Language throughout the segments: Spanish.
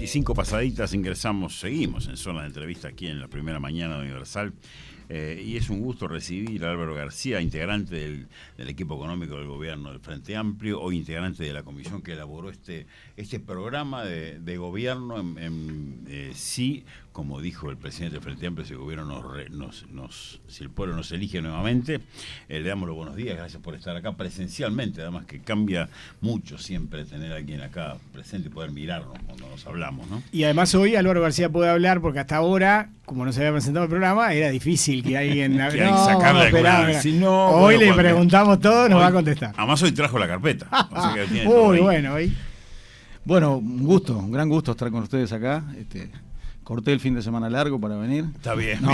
25 pasaditas seguimos en zona de entrevista aquí en la primera mañana de Universal. Y es un gusto recibir a Álvaro García, integrante del equipo económico del gobierno del Frente Amplio, hoy integrante de la comisión que elaboró este programa de gobierno. Sí, como dijo el presidente del Frente Amplio, si el gobierno si el pueblo nos elige nuevamente, le damos los buenos días, gracias por estar acá presencialmente, además que cambia mucho siempre tener a alguien acá presente y poder mirarnos cuando nos hablamos, ¿no? Y además hoy Álvaro García puede hablar porque hasta ahora, como no se había presentado el programa, era difícil que alguien... Hoy le preguntamos todo, nos va a contestar. Además hoy trajo la carpeta. O sea que Uy, bueno, hoy. Bueno, un gran gusto estar con ustedes acá. Corté el fin de semana largo para venir. Está bien. No,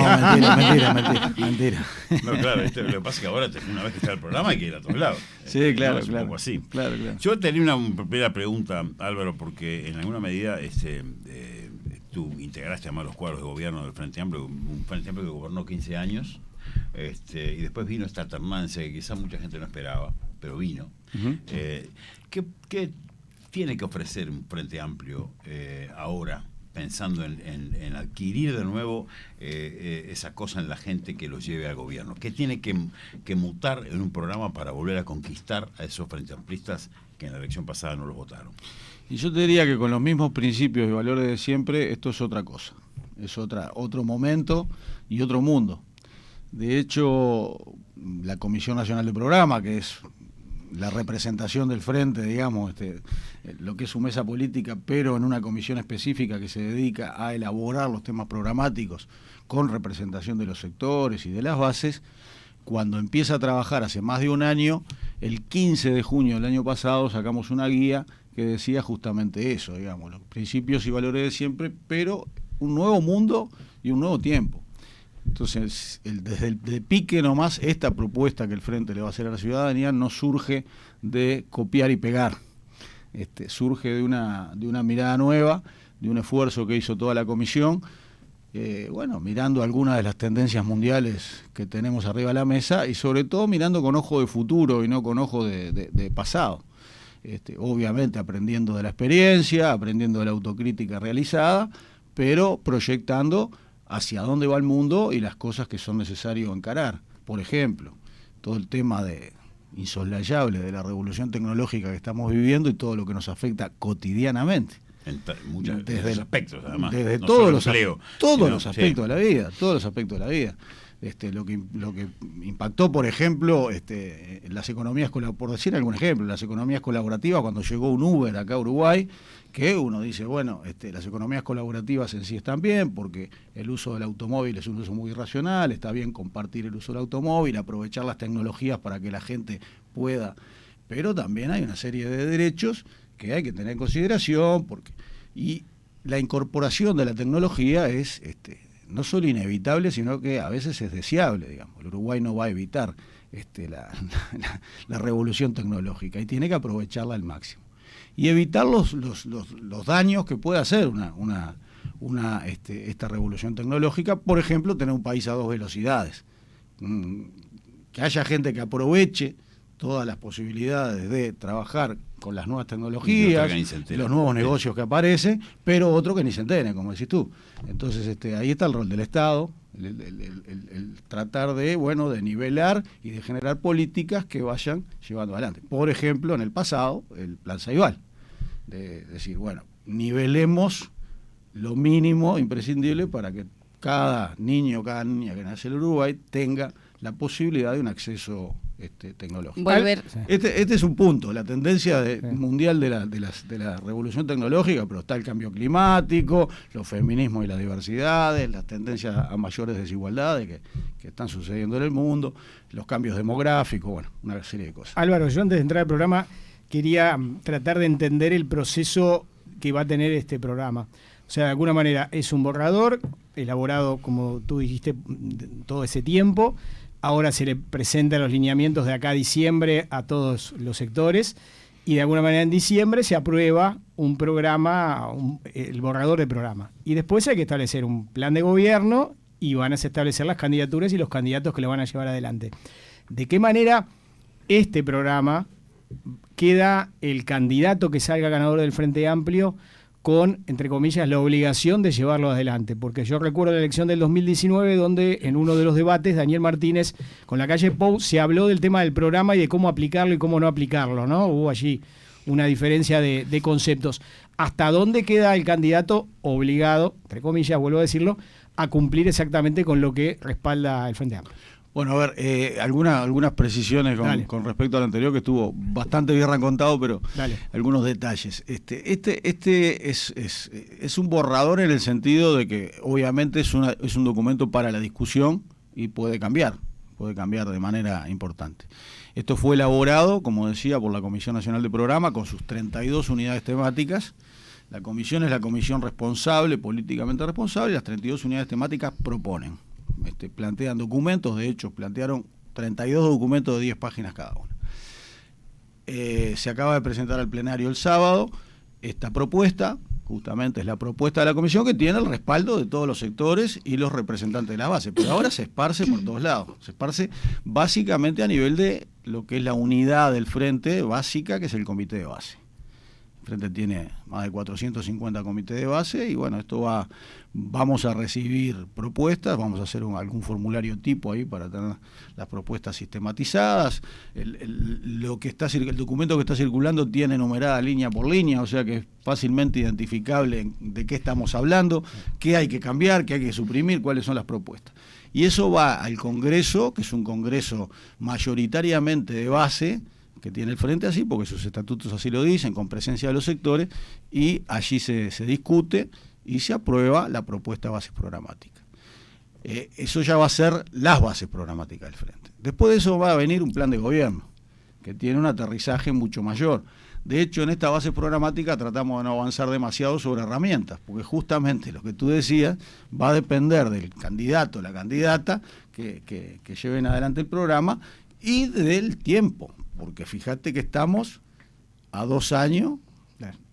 mentira. No, claro, lo que pasa es que ahora, una vez que está el programa, hay que ir a todos lados. Sí, claro, ¿no? claro. Un poco así. Claro. Yo tenía una primera pregunta, Álvaro, porque en alguna medida tú integraste además los cuadros de gobierno del Frente Amplio, un Frente Amplio que gobernó 15 años, y después vino esta alternancia que quizás mucha gente no esperaba, pero vino. Uh-huh. ¿Qué tiene que ofrecer un Frente Amplio ahora, pensando en adquirir de nuevo esa cosa en la gente que los lleve al gobierno? ¿Qué tiene que mutar en un programa para volver a conquistar a esos frente amplistas que en la elección pasada no los votaron? Y yo te diría que con los mismos principios y valores de siempre, esto es otra cosa. Es otro momento y otro mundo. De hecho, la Comisión Nacional de Programa, que es la representación del Frente, digamos, lo que es su mesa política, pero en una comisión específica que se dedica a elaborar los temas programáticos con representación de los sectores y de las bases, cuando empieza a trabajar hace más de un año, el 15 de junio del año pasado sacamos una guía que decía justamente eso, digamos, los principios y valores de siempre, pero un nuevo mundo y un nuevo tiempo. Entonces, desde el de pique nomás, esta propuesta que el Frente le va a hacer a la ciudadanía no surge de copiar y pegar, surge de una mirada nueva, de un esfuerzo que hizo toda la comisión, mirando algunas de las tendencias mundiales que tenemos arriba de la mesa y sobre todo mirando con ojo de futuro y no con ojo de pasado. Obviamente aprendiendo de la experiencia, aprendiendo de la autocrítica realizada, pero proyectando hacia dónde va el mundo y las cosas que son necesarios encarar. Por ejemplo, todo el tema insoslayable de la revolución tecnológica que estamos viviendo y todo lo que nos afecta cotidianamente. Desde los aspectos, además. Desde no todos los aspectos de la vida, todos los aspectos de la vida. Lo que impactó, por ejemplo, las economías, por decir algún ejemplo, las economías colaborativas, cuando llegó un Uber acá a Uruguay, que uno dice, bueno, las economías colaborativas en sí están bien, porque el uso del automóvil es un uso muy racional, está bien compartir el uso del automóvil, aprovechar las tecnologías para que la gente pueda, pero también hay una serie de derechos que hay que tener en consideración, y la incorporación de la tecnología es no solo inevitable, sino que a veces es deseable, digamos. El Uruguay no va a evitar la revolución tecnológica y tiene que aprovecharla al máximo. Y evitar los daños que puede hacer esta revolución tecnológica, por ejemplo, tener un país a 2 velocidades. Que haya gente que aproveche todas las posibilidades de trabajar con las nuevas tecnologías, los nuevos negocios que aparecen, pero otro que ni se entere, como decís tú. Entonces ahí está el rol del Estado, el tratar de nivelar y de generar políticas que vayan llevando adelante. Por ejemplo, en el pasado, el Plan Ceibal, de decir, nivelemos lo mínimo imprescindible para que cada niño, cada niña que nace en Uruguay tenga la posibilidad de un acceso tecnológico. Este es un punto, la tendencia mundial de la revolución tecnológica, pero está el cambio climático, los feminismos y las diversidades, las tendencias a mayores desigualdades que están sucediendo en el mundo, los cambios demográficos, una serie de cosas. Álvaro, yo antes de entrar al programa quería tratar de entender el proceso que va a tener este programa. O sea, de alguna manera es un borrador elaborado, como tú dijiste, todo ese tiempo. Ahora se le presentan los lineamientos de acá a diciembre a todos los sectores y de alguna manera en diciembre se aprueba un programa, el borrador de programa. Y después hay que establecer un plan de gobierno y van a establecer las candidaturas y los candidatos que lo van a llevar adelante. ¿De qué manera este programa queda el candidato que salga ganador del Frente Amplio con, entre comillas, la obligación de llevarlo adelante. Porque yo recuerdo la elección del 2019 donde en uno de los debates Daniel Martínez con la calle Pou se habló del tema del programa y de cómo aplicarlo y cómo no aplicarlo, ¿no? Hubo allí una diferencia de conceptos. ¿Hasta dónde queda el candidato obligado, entre comillas, vuelvo a decirlo, a cumplir exactamente con lo que respalda el Frente Amplio? Bueno, a ver, algunas precisiones con respecto al anterior, que estuvo bastante bien recontado, pero Dale. algunos detalles. Este es un borrador en el sentido de que obviamente es un documento para la discusión y puede cambiar de manera importante. Esto fue elaborado, como decía, por la Comisión Nacional de Programa, con sus 32 unidades temáticas. La comisión es la comisión responsable, políticamente responsable, y las 32 unidades temáticas proponen. Plantean documentos, de hecho plantearon 32 documentos de 10 páginas cada uno. Se acaba de presentar al plenario el sábado esta propuesta, justamente es la propuesta de la comisión, que tiene el respaldo de todos los sectores y los representantes de la base, pero ahora se esparce por todos lados, se esparce básicamente a nivel de lo que es la unidad del frente básica, que es el comité de base. El frente tiene más de 450 comités de base y bueno, vamos a recibir propuestas, vamos a hacer algún formulario tipo ahí para tener las propuestas sistematizadas. El documento que está circulando tiene numerada línea por línea, o sea que es fácilmente identificable de qué estamos hablando, qué hay que cambiar, qué hay que suprimir, cuáles son las propuestas. Y eso va al Congreso, que es un Congreso mayoritariamente de base, que tiene el Frente así, porque sus estatutos así lo dicen, con presencia de los sectores, y allí se discute y se aprueba la propuesta de bases programáticas. Eso ya va a ser las bases programáticas del Frente. Después de eso va a venir un plan de gobierno, que tiene un aterrizaje mucho mayor. De hecho, en esta base programática tratamos de no avanzar demasiado sobre herramientas, porque justamente lo que tú decías va a depender del candidato o la candidata que lleven adelante el programa y del tiempo. Porque fíjate que estamos a 2 años,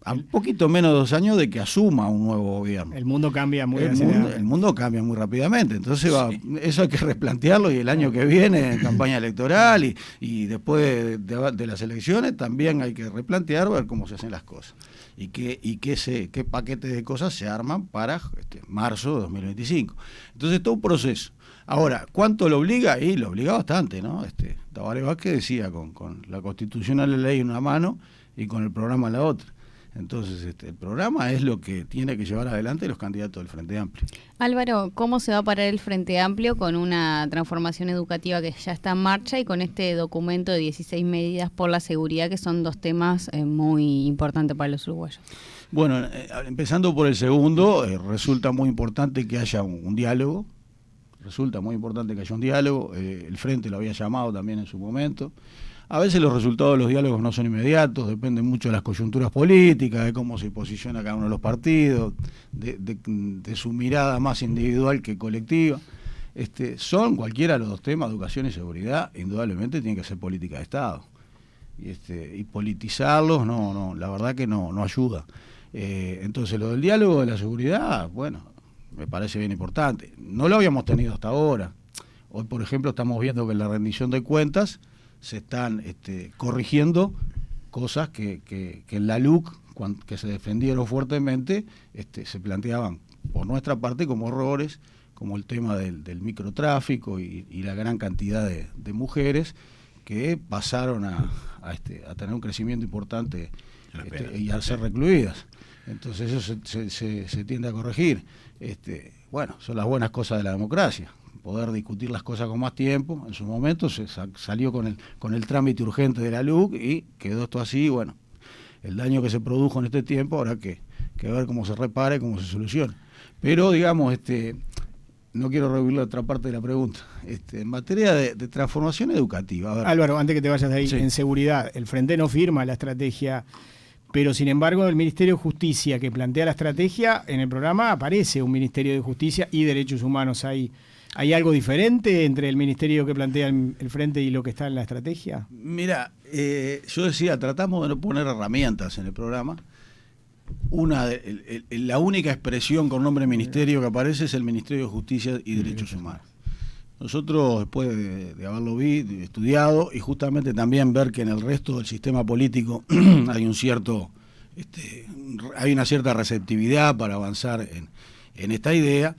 a un poquito menos de 2 años de que asuma un nuevo gobierno. El mundo cambia muy el mundo cambia muy rápidamente, entonces eso hay que replantearlo, y el año que viene en campaña electoral y después de las elecciones también hay que replantear, ver cómo se hacen las cosas y qué paquetes de cosas se arman para marzo de 2025. Entonces todo un proceso. Ahora, ¿cuánto lo obliga? Y lo obliga bastante, ¿no? Tabaré Vázquez decía, con la Constitución a la ley en una mano y con el programa en la otra. Entonces, el programa es lo que tiene que llevar adelante los candidatos del Frente Amplio. Álvaro, ¿cómo se va a parar el Frente Amplio con una transformación educativa que ya está en marcha y con este documento de 16 medidas por la seguridad, que son 2 temas muy importantes para los uruguayos? Bueno, empezando por el segundo, resulta muy importante que haya un diálogo. Resulta muy importante que haya un diálogo. El Frente lo había llamado también en su momento. A veces los resultados de los diálogos no son inmediatos, dependen mucho de las coyunturas políticas, de cómo se posiciona cada uno de los partidos, de su mirada más individual que colectiva. Son cualquiera de los 2 temas, educación y seguridad, indudablemente tienen que ser política de Estado. Y politizarlos, la verdad que no ayuda. Entonces, lo del diálogo de la seguridad, bueno, me parece bien importante. No lo habíamos tenido hasta ahora. Hoy, por ejemplo, estamos viendo que en la rendición de cuentas se están corrigiendo cosas que en la LUC, que se defendieron fuertemente, se planteaban por nuestra parte como errores, como el tema del microtráfico y la gran cantidad de mujeres que pasaron a tener un crecimiento importante y a ser recluidas. Entonces eso se tiende a corregir. Bueno, son las buenas cosas de la democracia, poder discutir las cosas con más tiempo. En su momento se salió con el trámite urgente de la LUC y quedó esto así. Bueno, el daño que se produjo en este tiempo habrá que ver cómo se repara y cómo se soluciona. Pero digamos, no quiero revivir la otra parte de la pregunta. En materia de transformación educativa. A ver. Álvaro, antes que te vayas de ahí, sí. En seguridad, el Frente no firma la estrategia, pero sin embargo el Ministerio de Justicia que plantea la estrategia, en el programa aparece un Ministerio de Justicia y Derechos Humanos. ¿Hay algo diferente entre el ministerio que plantea el Frente y lo que está en la estrategia? Mira, yo decía, tratamos de no poner herramientas en el programa. La única expresión con nombre ministerio que aparece es el Ministerio de Justicia y Derechos Humanos. Nosotros, después de haberlo estudiado y justamente también ver que en el resto del sistema político hay un cierto hay una cierta receptividad para avanzar en esta idea.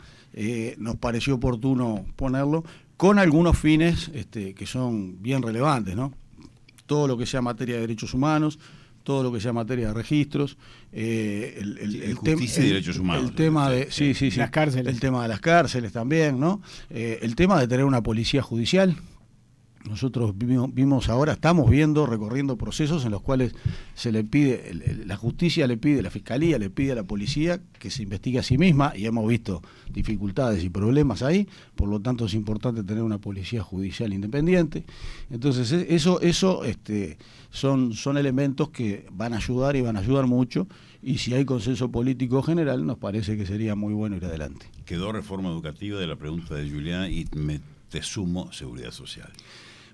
Nos pareció oportuno ponerlo con algunos fines que son bien relevantes, ¿no? Todo lo que sea materia de derechos humanos, todo lo que sea materia de registros, justicia y derechos humanos. El tema de las cárceles. El tema de las cárceles también, ¿no? El tema de tener una policía judicial. Nosotros vimos ahora, estamos viendo, recorriendo procesos en los cuales se le pide, la justicia le pide, la fiscalía le pide a la policía que se investigue a sí misma, y hemos visto dificultades y problemas ahí, por lo tanto es importante tener una policía judicial independiente. Entonces eso son elementos que van a ayudar y van a ayudar mucho, y si hay consenso político general nos parece que sería muy bueno ir adelante. Quedó reforma educativa de la pregunta de Juliana y te sumo seguridad social.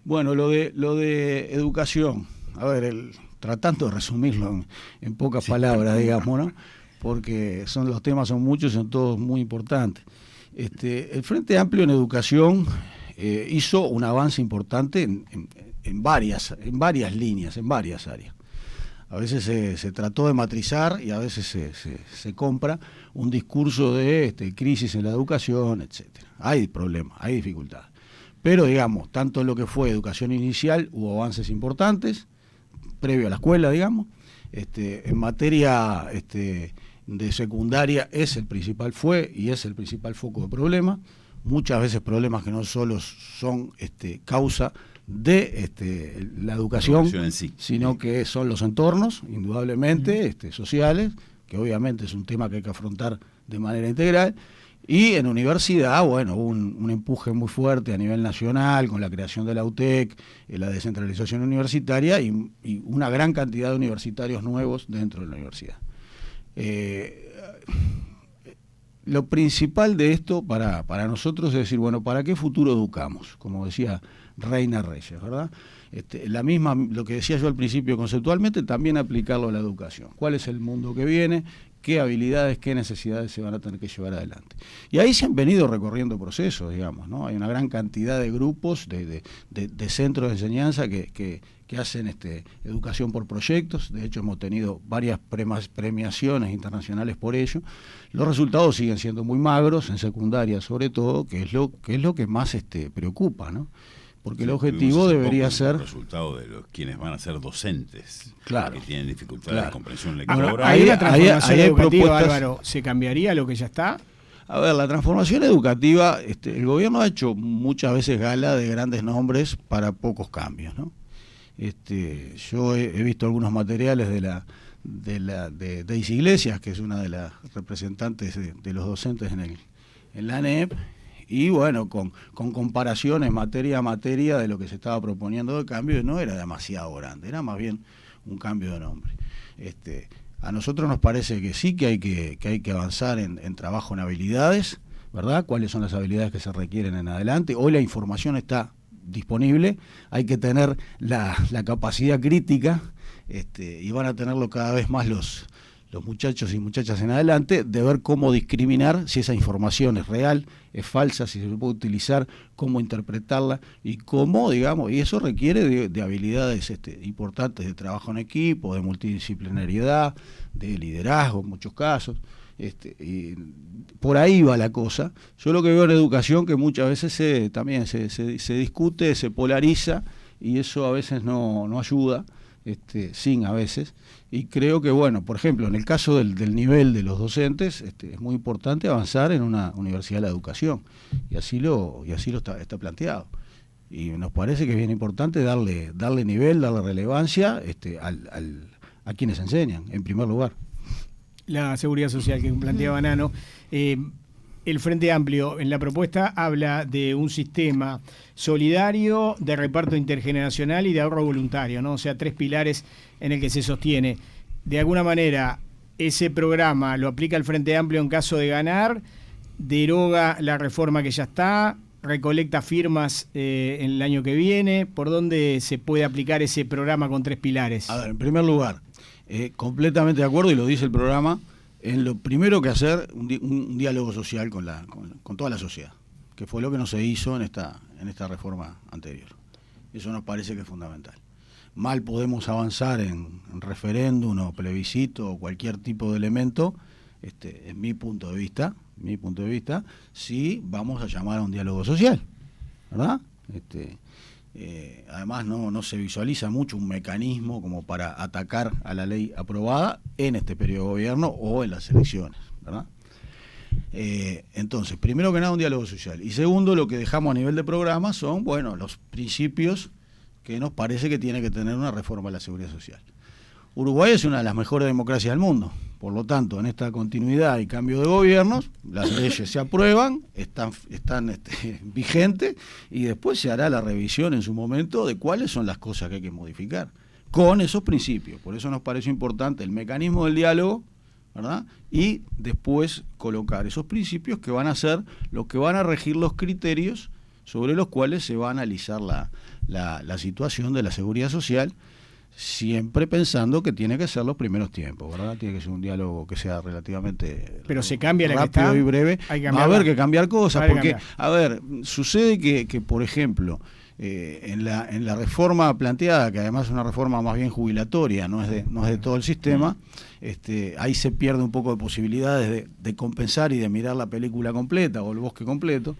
Bueno, lo de educación, a ver, tratando de resumirlo en pocas palabras, digamos, ¿no? Porque los temas son muchos y son todos muy importantes. El Frente Amplio en educación hizo un avance importante en varias líneas, en varias áreas. A veces se trató de matrizar y a veces se compra un discurso de crisis en la educación, etcétera. Hay problemas, hay dificultades. Pero, digamos, tanto en lo que fue educación inicial hubo avances importantes, previo a la escuela, digamos. En materia de secundaria fue y es el principal foco de problema. Muchas veces problemas que no solo son causa de la educación en sí, sino que son los entornos, indudablemente, sociales, que obviamente es un tema que hay que afrontar de manera integral. Y en universidad, bueno, hubo un empuje muy fuerte a nivel nacional con la creación de la UTEC, la descentralización universitaria y una gran cantidad de universitarios nuevos dentro de la universidad. Lo principal de esto para nosotros es decir, bueno, ¿para qué futuro educamos? Como decía Reina Reyes, ¿verdad? Lo que decía yo al principio conceptualmente, también aplicarlo a la educación. ¿Cuál es el mundo que viene? ¿Qué habilidades, qué necesidades se van a tener que llevar adelante? Y ahí se han venido recorriendo procesos, digamos, ¿no? Hay una gran cantidad de grupos, de centros de enseñanza que hacen educación por proyectos. De hecho, hemos tenido varias premiaciones internacionales por ello. Los resultados siguen siendo muy magros, en secundaria sobre todo, que es lo que más preocupa, ¿no? Porque el objetivo debería ser el resultado de quienes van a ser docentes, claro, que tienen dificultades de comprensión lectora. Ahora, ¿hay una transformación educativa, Álvaro? ¿Se cambiaría lo que ya está? A ver, la transformación educativa, el gobierno ha hecho muchas veces gala de grandes nombres para pocos cambios, ¿no? Yo he visto algunos materiales de Daisy Iglesias, que es una de las representantes de los docentes en la ANEP, y bueno, con comparaciones materia a materia de lo que se estaba proponiendo de cambio, no era demasiado grande, era más bien un cambio de nombre. A nosotros nos parece que sí que hay que avanzar en trabajo en habilidades, ¿verdad? ¿Cuáles son las habilidades que se requieren en adelante? Hoy la información está disponible, hay que tener la capacidad crítica, y van a tenerlo cada vez más los muchachos y muchachas en adelante, de ver cómo discriminar si esa información es real, es falsa, si se puede utilizar, cómo interpretarla y cómo, digamos, y eso requiere de habilidades importantes de trabajo en equipo, de multidisciplinariedad, de liderazgo en muchos casos. Y por ahí va la cosa. Yo lo que veo en educación que muchas veces también se discute, se polariza, y eso a veces no ayuda, a veces. Y creo que, bueno, por ejemplo, en el caso del nivel de los docentes, es muy importante avanzar en una universidad de la educación, y así lo está planteado. Y nos parece que es bien importante darle nivel, darle relevancia a quienes enseñan, en primer lugar. La seguridad social que planteaba Nano, el Frente Amplio en la propuesta habla de un sistema solidario, de reparto intergeneracional y de ahorro voluntario, ¿no? O sea, 3 pilares en el que se sostiene. De alguna manera, ese programa lo aplica el Frente Amplio en caso de ganar, deroga la reforma que ya está, recolecta firmas en el año que viene. ¿Por dónde se puede aplicar ese programa con 3 pilares? A ver, en primer lugar, completamente de acuerdo, y lo dice el programa, en lo primero que hacer un diálogo social con toda la sociedad, que fue lo que no se hizo en esta reforma anterior. Eso nos parece que es fundamental. mal podemos avanzar en referéndum o plebiscito o cualquier tipo de elemento, en mi punto de vista, sí vamos a llamar a un diálogo social, ¿verdad? Además no se visualiza mucho un mecanismo como para atacar a la ley aprobada en este periodo de gobierno o en las elecciones, ¿verdad? Entonces, primero que nada, un diálogo social. Y segundo, lo que dejamos a nivel de programa son, bueno, los principios que nos parece que tiene que tener una reforma de la seguridad social. Uruguay es una de las mejores democracias del mundo. Por lo tanto, en esta continuidad y cambio de gobiernos, las leyes se aprueban, están vigentes, y después se hará la revisión en su momento de cuáles son las cosas que hay que modificar, con esos principios. Por eso nos parece importante el mecanismo del diálogo, ¿verdad? Y después colocar esos principios que van a ser los que van a regir los criterios sobre los cuales se va a analizar la situación de la seguridad social, siempre pensando que tiene que ser los primeros tiempos, ¿verdad? Tiene que ser un diálogo que sea relativamente pero se cambia rápido y breve. Va a haber que cambiar cosas, porque, a ver, sucede que por ejemplo, en la reforma planteada, que además es una reforma más bien jubilatoria, no es de todo el sistema, ahí se pierde un poco de posibilidades de compensar y de mirar la película completa o el bosque completo.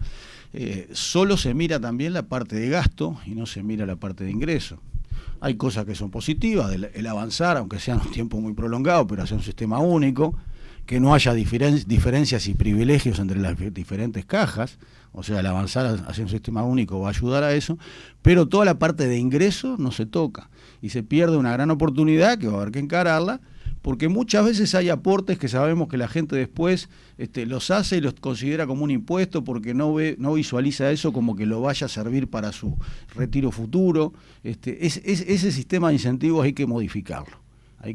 Solo se mira también la parte de gasto y no se mira la parte de ingreso. Hay cosas que son positivas, el avanzar, aunque sea en un tiempo muy prolongado, pero hacer un sistema único, que no haya diferencias y privilegios entre las diferentes cajas, o sea, el avanzar hacia un sistema único va a ayudar a eso, pero toda la parte de ingreso no se toca, y se pierde una gran oportunidad que va a haber que encararla, porque muchas veces hay aportes que sabemos que la gente después los hace y los considera como un impuesto porque no visualiza eso como que lo vaya a servir para su retiro futuro. Ese sistema de incentivos hay que modificarlo, hay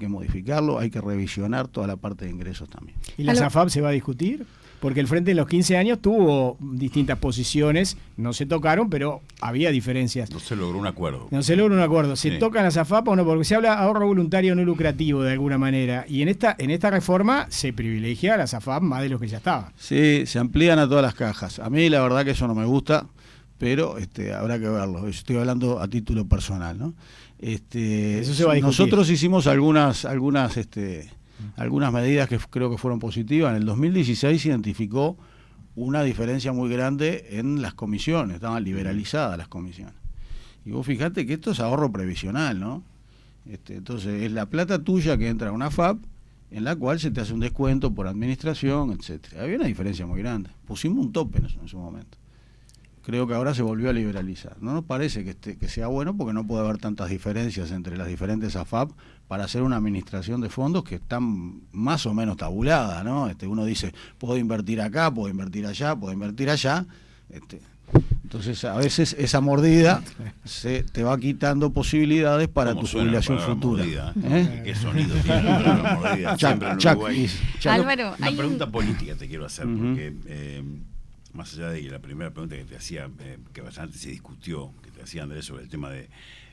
que revisionar toda la parte de ingresos también. ¿Y la SAFAP se va a discutir? Porque el Frente en los 15 años tuvo distintas posiciones, no se tocaron, pero había diferencias. No se logró un acuerdo. ¿Se tocan las AFAP o no? Porque se habla ahorro voluntario no lucrativo de alguna manera. Y en esta reforma se privilegia a las AFAP más de lo que ya estaba. Sí, se amplían a todas las cajas. A mí la verdad que eso no me gusta, pero habrá que verlo. Estoy hablando a título personal, ¿no? Eso se va a discutir. Nosotros hicimos algunas medidas que creo que fueron positivas. En el 2016 se identificó una diferencia muy grande en las comisiones, estaban liberalizadas las comisiones. Y vos fijate que esto es ahorro previsional, ¿no? Entonces es la plata tuya que entra a una FAP, en la cual se te hace un descuento por administración, etcétera. Había una diferencia muy grande. Pusimos un tope en su momento. Creo que ahora se volvió a liberalizar. No nos parece que sea bueno porque no puede haber tantas diferencias entre las diferentes AFAP para hacer una administración de fondos que están más o menos tabuladas, ¿no? Uno dice, puedo invertir acá, puedo invertir allá, puedo invertir allá. Entonces, a veces esa mordida te va quitando posibilidades para tu jubilación futura. ¿Qué sonido tiene la mordida? Siempre en Uruguay. Álvaro, una pregunta política te quiero hacer, porque más allá de la primera pregunta que te hacía, que bastante se discutió, que te hacía Andrés sobre el tema de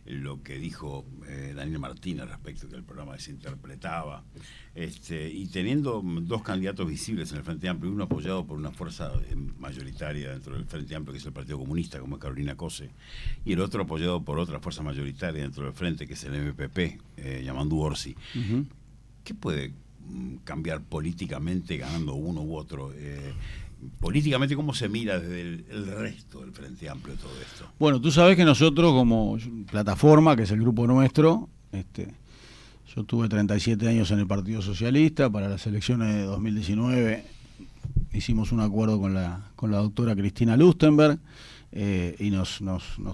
lo que dijo Daniel Martínez respecto que el programa desinterpretaba, y teniendo dos candidatos visibles en el Frente Amplio, uno apoyado por una fuerza mayoritaria dentro del Frente Amplio, que es el Partido Comunista, como es Carolina Cose, y el otro apoyado por otra fuerza mayoritaria dentro del Frente, que es el MPP, Yamandu Orsi. ¿Qué puede cambiar políticamente ganando uno u otro? Políticamente, ¿cómo se mira desde el resto del Frente Amplio todo esto? Bueno, tú sabes que nosotros como plataforma, que es el grupo nuestro, yo tuve 37 años en el Partido Socialista. Para las elecciones de 2019 hicimos un acuerdo con la doctora Cristina Lustenberg, y nos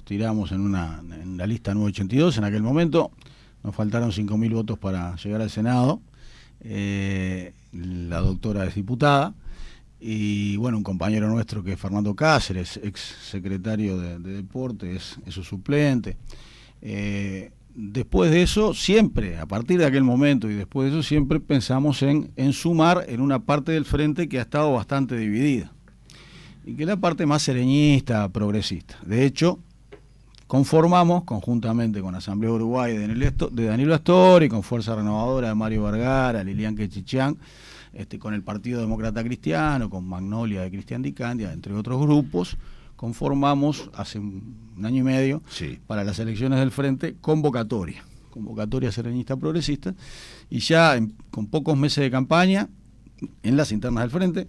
tiramos en la lista 982 en aquel momento. Nos faltaron 5.000 votos para llegar al Senado. La doctora es diputada. Y bueno, un compañero nuestro que es Fernando Cáceres, ex secretario de Deporte, es su suplente. Después de eso, siempre, a partir de aquel momento y después de eso, siempre pensamos en sumar en una parte del frente que ha estado bastante dividida, y que es la parte más sereñista, progresista. De hecho, conformamos conjuntamente con la Asamblea Uruguay de Danilo Astor y con Fuerza Renovadora de Mario Vergara, Lilian Quechichán, con el Partido Demócrata Cristiano, con Magnolia de Cristian Di Candia, entre otros grupos, conformamos hace un año y medio para las elecciones del Frente convocatoria serenista progresista, y ya con pocos meses de campaña en las internas del Frente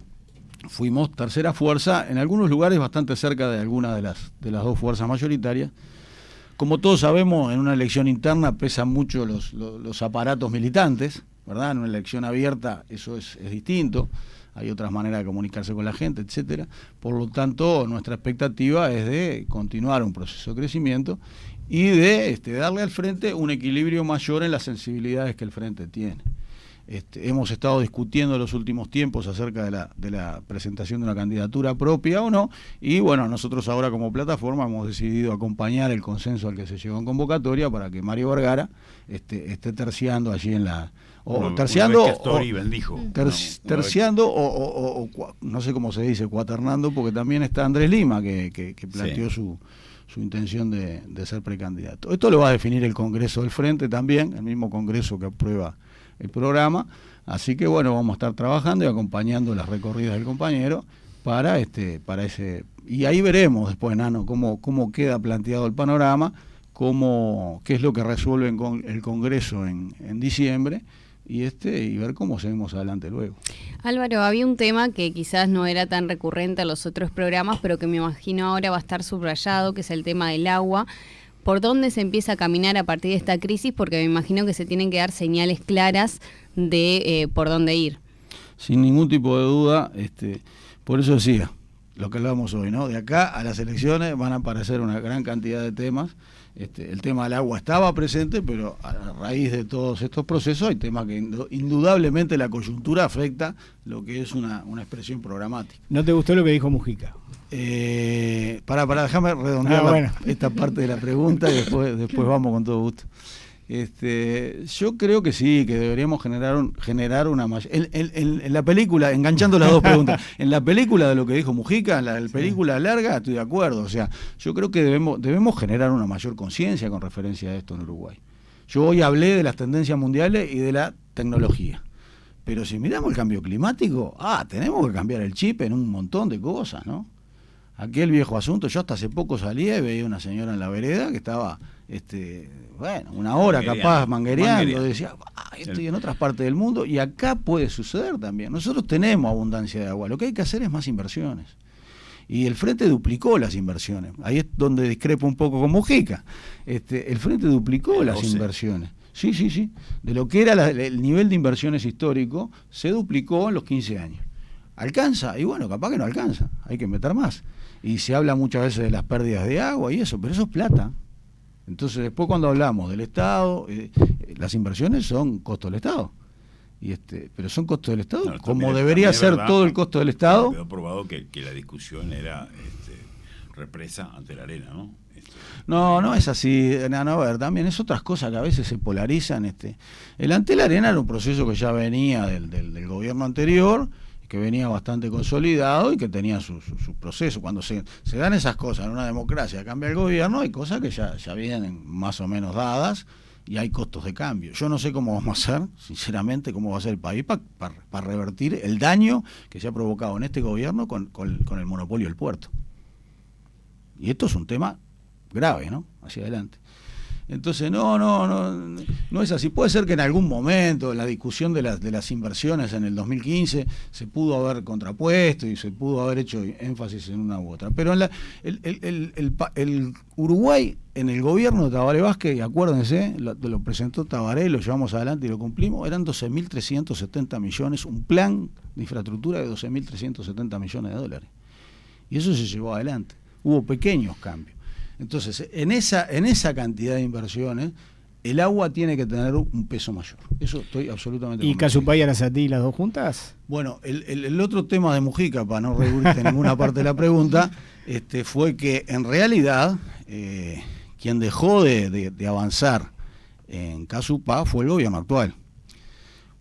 fuimos tercera fuerza, en algunos lugares bastante cerca de alguna de las dos fuerzas mayoritarias. Como todos sabemos, en una elección interna pesan mucho los aparatos militantes, ¿verdad? En una elección abierta eso es distinto, hay otras maneras de comunicarse con la gente, etcétera. Por lo tanto, nuestra expectativa es de continuar un proceso de crecimiento y de darle al Frente un equilibrio mayor en las sensibilidades que el Frente tiene. Hemos estado discutiendo en los últimos tiempos acerca de la presentación de una candidatura propia o no, y bueno, nosotros ahora como plataforma hemos decidido acompañar el consenso al que se llegó en convocatoria para que Mario Vergara esté terciando allí en la... terciando o no sé cómo se dice, cuaternando, porque también está Andrés Lima que planteó su intención de ser precandidato. Esto lo va a definir el Congreso del Frente también, el mismo Congreso que aprueba el programa, así que bueno, vamos a estar trabajando y acompañando las recorridas del compañero para ese, y ahí veremos después, Nano, cómo queda planteado el panorama, qué es lo que resuelve el Congreso en diciembre, y ver cómo seguimos adelante luego. Álvaro, había un tema que quizás no era tan recurrente a los otros programas, pero que me imagino ahora va a estar subrayado, que es el tema del agua. ¿Por dónde se empieza a caminar a partir de esta crisis? Porque me imagino que se tienen que dar señales claras de por dónde ir. Sin ningún tipo de duda, por eso decía, lo que hablábamos hoy, ¿no? De acá a las elecciones van a aparecer una gran cantidad de temas. El tema del agua estaba presente, pero a raíz de todos estos procesos hay temas que indudablemente la coyuntura afecta lo que es una expresión programática. ¿No te gustó lo que dijo Mujica? Déjame redondear esta parte de la pregunta y después vamos con todo gusto. Yo creo que sí, que deberíamos generar una mayor... En la película, enganchando las dos preguntas, en la película de lo que dijo Mujica, en la película larga, estoy de acuerdo. O sea, yo creo que debemos generar una mayor conciencia con referencia a esto en Uruguay. Yo hoy hablé de las tendencias mundiales y de la tecnología. Pero si miramos el cambio climático, tenemos que cambiar el chip en un montón de cosas, ¿no? Aquel viejo asunto, yo hasta hace poco salía y veía una señora en la vereda que estaba, una hora capaz manguereando, decía, estoy en otras partes del mundo, y acá puede suceder también. Nosotros tenemos abundancia de agua, lo que hay que hacer es más inversiones. Y el Frente duplicó las inversiones, ahí es donde discrepo un poco con Mujica. El Frente duplicó las inversiones. Sí, de lo que era el nivel de inversiones histórico, se duplicó en los 15 años. ¿Alcanza? Y bueno, capaz que no alcanza, hay que meter más. Y se habla muchas veces de las pérdidas de agua y eso, pero eso es plata. Entonces después cuando hablamos del Estado, las inversiones son costo del Estado. Pero son costo del Estado, como debería ser verdad, todo el costo del Estado. Quedó probado que la discusión era represa ante la arena, ¿no? No es así, a ver, también es otras cosas que a veces se polarizan. El ante la arena era un proceso que ya venía del gobierno anterior, que venía bastante consolidado y que tenía su proceso. Cuando se dan esas cosas en una democracia, cambia el gobierno, hay cosas que ya vienen más o menos dadas y hay costos de cambio. Yo no sé cómo vamos a hacer, sinceramente, cómo va a ser el país para revertir el daño que se ha provocado en este gobierno con el monopolio del puerto. Y esto es un tema grave, ¿no? Hacia adelante. Entonces, no es así. Puede ser que en algún momento, en la discusión de las inversiones en el 2015, se pudo haber contrapuesto y se pudo haber hecho énfasis en una u otra. Pero el Uruguay, en el gobierno de Tabaré Vázquez, y acuérdense, lo presentó Tabaré, lo llevamos adelante y lo cumplimos, eran 12.370 millones, un plan de infraestructura de 12.370 millones de dólares. Y eso se llevó adelante. Hubo pequeños cambios. Entonces, en esa cantidad de inversiones, el agua tiene que tener un peso mayor. Eso estoy absolutamente convencido. ¿Y Casupay y Arasatí, las dos juntas? Bueno, el otro tema de Mujica, para no reducirte ninguna parte de la pregunta, fue que en realidad quien dejó de avanzar en Casupá fue el gobierno actual.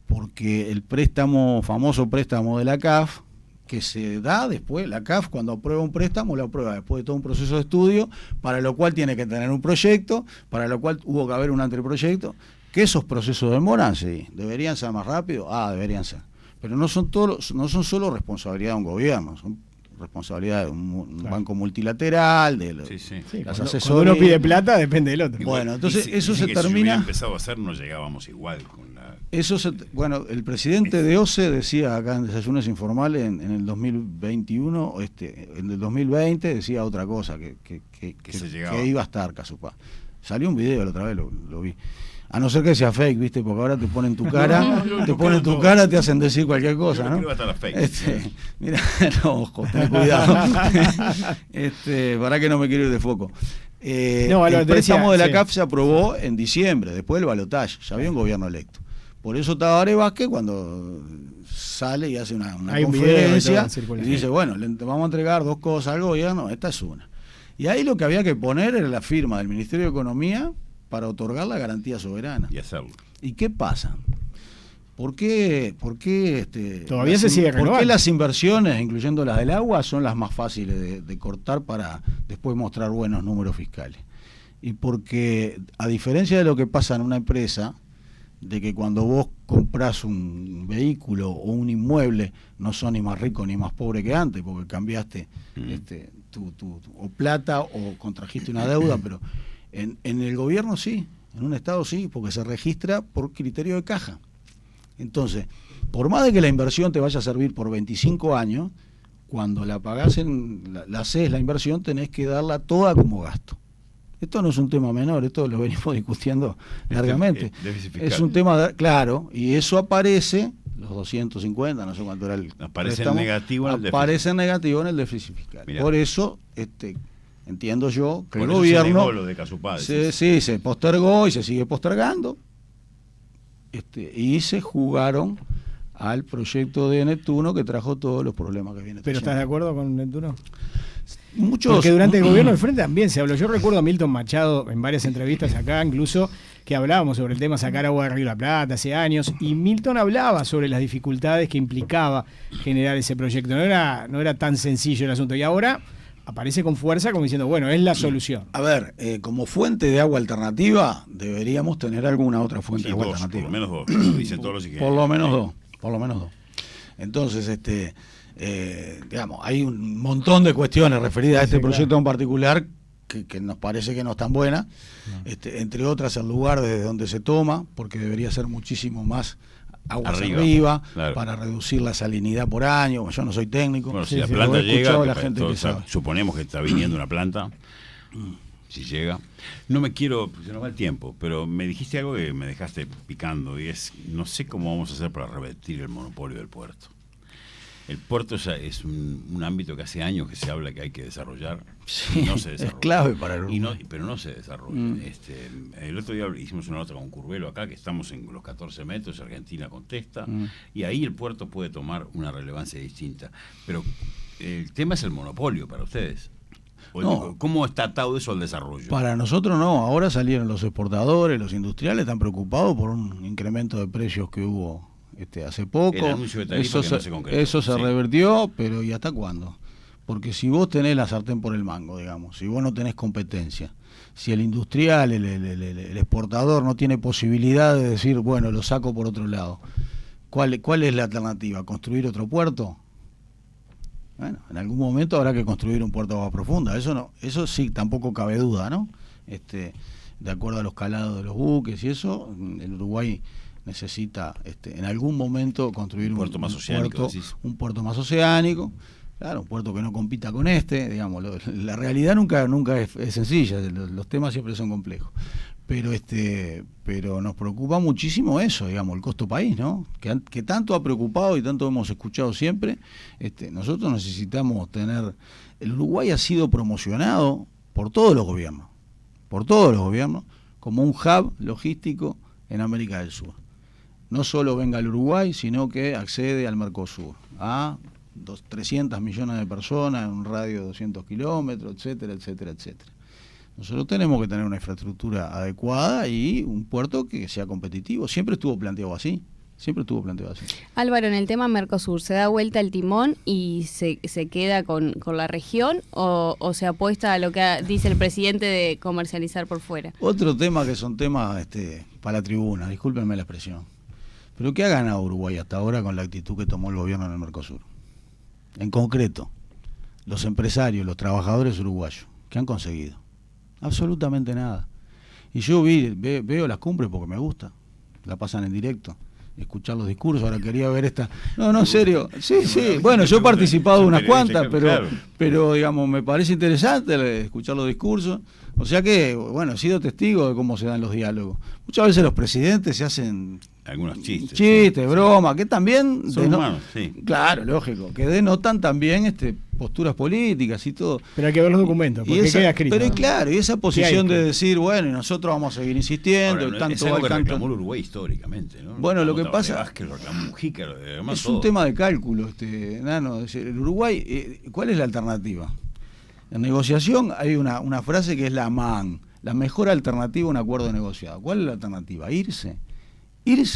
Porque el famoso préstamo de la CAF, que se da después, la CAF cuando aprueba un préstamo, lo aprueba después de todo un proceso de estudio, para lo cual tiene que tener un proyecto, para lo cual hubo que haber un anteproyecto, que esos procesos demoran, sí, deberían ser más rápidos, deberían ser, pero no son solo responsabilidad de un gobierno, son responsabilidad de un banco multilateral, de Sí, sí. Sí, las cuando asesorías. uno pide plata, depende del otro. Bueno, entonces Y eso dice se que Si termina. hubiera empezado a hacer, no llegábamos igual con la. Bueno, el presidente de OCE decía acá en Desayunos Informales en el 2021, en el 2020 decía otra cosa, que se llegaba. que iba a estar Casupá. Salió un video la otra vez, lo vi. A no ser que sea fake, ¿viste? Porque ahora te ponen tu cara, te hacen decir cualquier cosa, Yo ¿no? creo que va a estar la fake. Mira, no, ojo, ten cuidado. Para que no me quiero ir de foco. El préstamo de la CAF se aprobó en diciembre, después del balotaje, ya había un gobierno electo. Por eso Tabaré Vázquez, cuando sale y hace una conferencia, y dice, bueno, le vamos a entregar 2 cosas al gobierno, esta es una. Y ahí lo que había que poner era la firma del Ministerio de Economía para otorgar la garantía soberana. Y hacerlo. ¿Y qué pasa? ¿Por qué todavía se sigue renovando? ¿Por qué las inversiones, incluyendo las del agua, son las más fáciles de cortar para después mostrar buenos números fiscales? Y porque, a diferencia de lo que pasa en una empresa, de que cuando vos comprás un vehículo o un inmueble, no sos ni más rico ni más pobre que antes, porque cambiaste tu o plata o contrajiste una deuda, pero en el gobierno sí, en un estado sí, porque se registra por criterio de caja. Entonces, por más de que la inversión te vaya a servir por 25 años, cuando la pagás la haces la inversión, tenés que darla toda como gasto. Esto no es un tema menor, esto lo venimos discutiendo largamente. Es un tema, claro, y eso aparece, los 250, no sé cuánto era el aparece préstamo, negativo en el déficit. Aparece negativo en el déficit fiscal. Mirá. Por eso, entiendo yo que Por el eso gobierno se negó lo de Casupá, se postergó y se sigue postergando, y se jugaron al proyecto de Neptuno que trajo todos los problemas que viene ¿Pero trayendo. estás de acuerdo con Neptuno? Muchos, porque durante el gobierno del Frente también se habló. Yo recuerdo a Milton Machado en varias entrevistas acá, incluso, que hablábamos sobre el tema sacar agua de Río de la Plata hace años, y Milton hablaba sobre las dificultades que implicaba generar ese proyecto. No era tan sencillo el asunto. Y ahora aparece con fuerza como diciendo, bueno, es la solución. A ver, como fuente de agua alternativa, deberíamos tener alguna otra fuente de agua alternativa. Por lo menos 2, dicen todos los ingenieros. Por lo menos dos. Entonces, digamos, hay un montón de cuestiones referidas a este proyecto en particular que nos parece que no están buenas, entre otras el lugar desde donde se toma, porque debería ser muchísimo más aguas arriba claro, para reducir la salinidad por año. Yo no soy técnico. Bueno, si la planta llega, suponemos que está viniendo una planta, si llega. No me quiero, se nos va el tiempo, pero me dijiste algo que me dejaste picando, y es, no sé cómo vamos a hacer para revertir el monopolio del puerto. El puerto es un ámbito que hace años que se habla que hay que desarrollar. Sí, no se desarrolla. Es clave para el Uruguay. Pero no se desarrolla. El otro día hicimos una nota con Curvelo acá, que estamos en los 14 metros, Argentina contesta, y ahí el puerto puede tomar una relevancia distinta. Pero el tema es el monopolio para ustedes. No, ¿cómo está atado eso al desarrollo? Para nosotros no. Ahora salieron los exportadores, los industriales, están preocupados por un incremento de precios que hubo hace poco. El anuncio de tarifa que no se concretó. Eso se revertió, pero ¿y hasta cuándo? Porque si vos tenés la sartén por el mango, digamos, si vos no tenés competencia, si el industrial, el exportador no tiene posibilidad de decir, bueno, lo saco por otro lado, ¿cuál es la alternativa? ¿Construir otro puerto? Bueno, en algún momento habrá que construir un puerto de agua profunda, eso sí, tampoco cabe duda, ¿no? De acuerdo a los calados de los buques y eso, el Uruguay necesita en algún momento construir un puerto más oceánico, claro, un puerto que no compita con digamos, la realidad nunca es sencilla, los temas siempre son complejos, pero nos preocupa muchísimo eso, digamos, el costo país, ¿no? Que tanto ha preocupado y tanto hemos escuchado siempre. Nosotros necesitamos tener, el Uruguay ha sido promocionado por todos los gobiernos, como un hub logístico en América del Sur. No solo venga al Uruguay, sino que accede al Mercosur, a 300 millones de personas en un radio de 200 kilómetros, etcétera, etcétera, etcétera. Nosotros tenemos que tener una infraestructura adecuada y un puerto que sea competitivo. Siempre estuvo planteado así. Álvaro, en el tema Mercosur, ¿se da vuelta el timón y se queda con la región o se apuesta a lo que dice el presidente de comercializar por fuera? Otro tema que son temas para la tribuna, discúlpenme la expresión. Pero ¿qué ha ganado Uruguay hasta ahora con la actitud que tomó el gobierno en el Mercosur? En concreto, los empresarios, los trabajadores uruguayos? ¿Qué han conseguido? Absolutamente nada. Y yo veo las cumbres porque me gusta, la pasan en directo, escuchar los discursos. Ahora quería ver esta. No, en serio. Sí. Bueno, yo he participado de unas cuantas, pero digamos, me parece interesante escuchar los discursos. O sea que, bueno, he sido testigo de cómo se dan los diálogos. Muchas veces los presidentes se hacen algunos chistes, sí. Bromas, que también son humanos, sí. Claro, lógico, que denotan también posturas políticas y todo. Pero hay que ver los documentos, porque queda escrito. Pero ¿no? Claro, y esa posición de decir, bueno, y nosotros vamos a seguir insistiendo. Ahora, tanto es algo que reclamó el Uruguay históricamente, ¿no? Bueno, lo que pasa Vázquez, lo reclamó Mujica, es un tema de cálculo, Nano. El Uruguay, ¿cuál es la alternativa? En negociación hay una frase que es la MAN, la mejor alternativa a un acuerdo negociado. ¿Cuál es la alternativa? Irse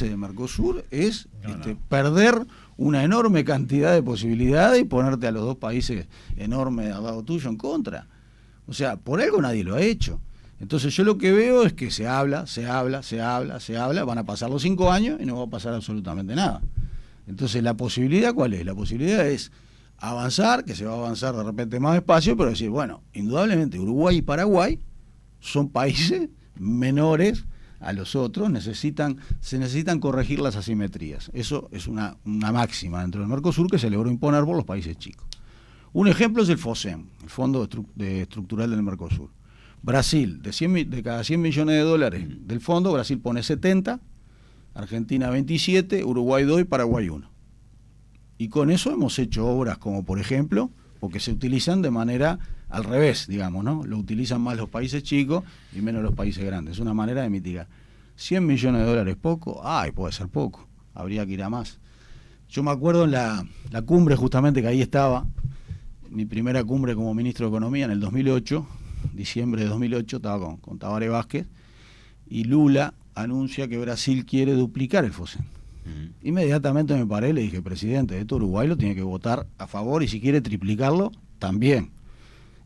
de Mercosur es perder una enorme cantidad de posibilidades y ponerte a los dos países enormes al lado tuyo en contra. O sea, por algo nadie lo ha hecho. Entonces yo lo que veo es que se habla, van a pasar los 5 años y no va a pasar absolutamente nada. Entonces la posibilidad, ¿cuál es? La posibilidad es avanzar, que se va a avanzar de repente más despacio, pero decir, bueno, indudablemente Uruguay y Paraguay son países menores a los otros, se necesitan corregir las asimetrías. Eso es una máxima dentro del Mercosur que se logró imponer por los países chicos. Un ejemplo es el FOSEM, el Fondo Estructural del Mercosur. Brasil, de cada 100 millones de dólares del fondo, Brasil pone 70, Argentina 27, Uruguay 2 y Paraguay 1. Y con eso hemos hecho obras como, por ejemplo, porque se utilizan de manera al revés, digamos, ¿no? Lo utilizan más los países chicos y menos los países grandes. Es una manera de mitigar. 100 millones de dólares poco, puede ser poco, habría que ir a más. Yo me acuerdo en la cumbre justamente que ahí estaba, mi primera cumbre como ministro de Economía en el 2008, diciembre de 2008, estaba con Tabaré Vázquez, y Lula anuncia que Brasil quiere duplicar el FOSEM. Inmediatamente me paré y le dije, presidente, esto Uruguay lo tiene que votar a favor y si quiere triplicarlo, también.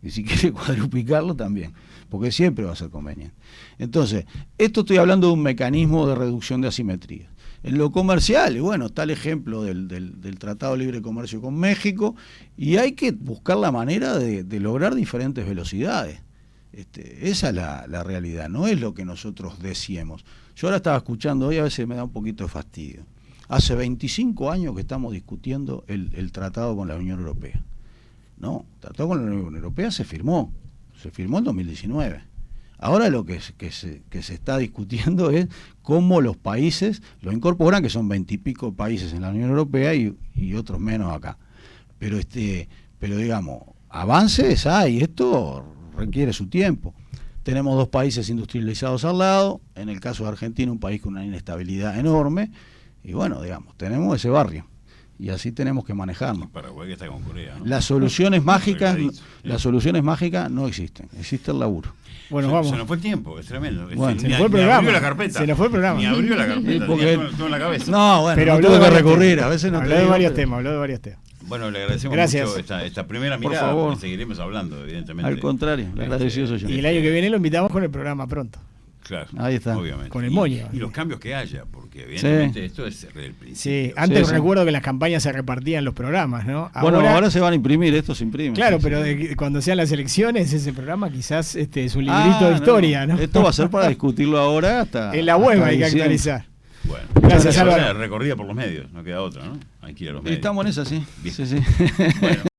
Y si quiere cuadruplicarlo, también. Porque siempre va a ser conveniente. Entonces, esto estoy hablando de un mecanismo de reducción de asimetrías. En lo comercial, y bueno, está el ejemplo del Tratado de Libre Comercio con México, y hay que buscar la manera de lograr diferentes velocidades. Esa es la realidad, no es lo que nosotros decíamos. Yo ahora estaba escuchando, hoy a veces me da un poquito de fastidio. Hace 25 años que estamos discutiendo el tratado con la Unión Europea. No, el tratado con la Unión Europea se firmó en 2019. Ahora lo que se está discutiendo es cómo los países lo incorporan, que son 20 y pico países en la Unión Europea y otros menos acá. Pero digamos, avances hay, esto requiere su tiempo. Tenemos 2 países industrializados al lado, en el caso de Argentina un país con una inestabilidad enorme, y bueno, digamos, tenemos ese barrio. Y así tenemos que manejarnos. Paraguay que está con Corea, ¿no? Las soluciones mágicas no existen, existe el laburo. Bueno, vamos. Se nos fue el tiempo, es tremendo. Bueno, se nos fue el programa. Abrió la carpeta. Se nos fue el programa. Ni abrió la carpeta, porque todo en la cabeza. No, bueno, pero no habló tuve de que recurrir, temas. a veces no habló te de digo, varios pero... temas, habló de varios temas. Bueno, le agradecemos Gracias. mucho esta primera Por mirada, favor. porque seguiremos hablando, evidentemente. Al contrario, le agradecido soy yo. Y el año que viene lo invitamos con el programa pronto. Claro, Ahí está. obviamente. Con el moño. Y los cambios que haya, porque evidentemente esto es el principio. Sí, antes Sí. recuerdo que en las campañas se repartían los programas, ¿no? Bueno, ahora se van a imprimir, esto se imprime. Claro, Sí, pero sí. cuando sean las elecciones, ese programa quizás es un librito de historia, ¿no? Esto va a ser para discutirlo ahora hasta... En la web hasta hay que diciembre. actualizar. Bueno, Gracias, esa Álvaro. recorrida por los medios, no queda otra, ¿no? Hay que ir a los medios. Estamos en esa, sí. Bien. Sí. Bueno.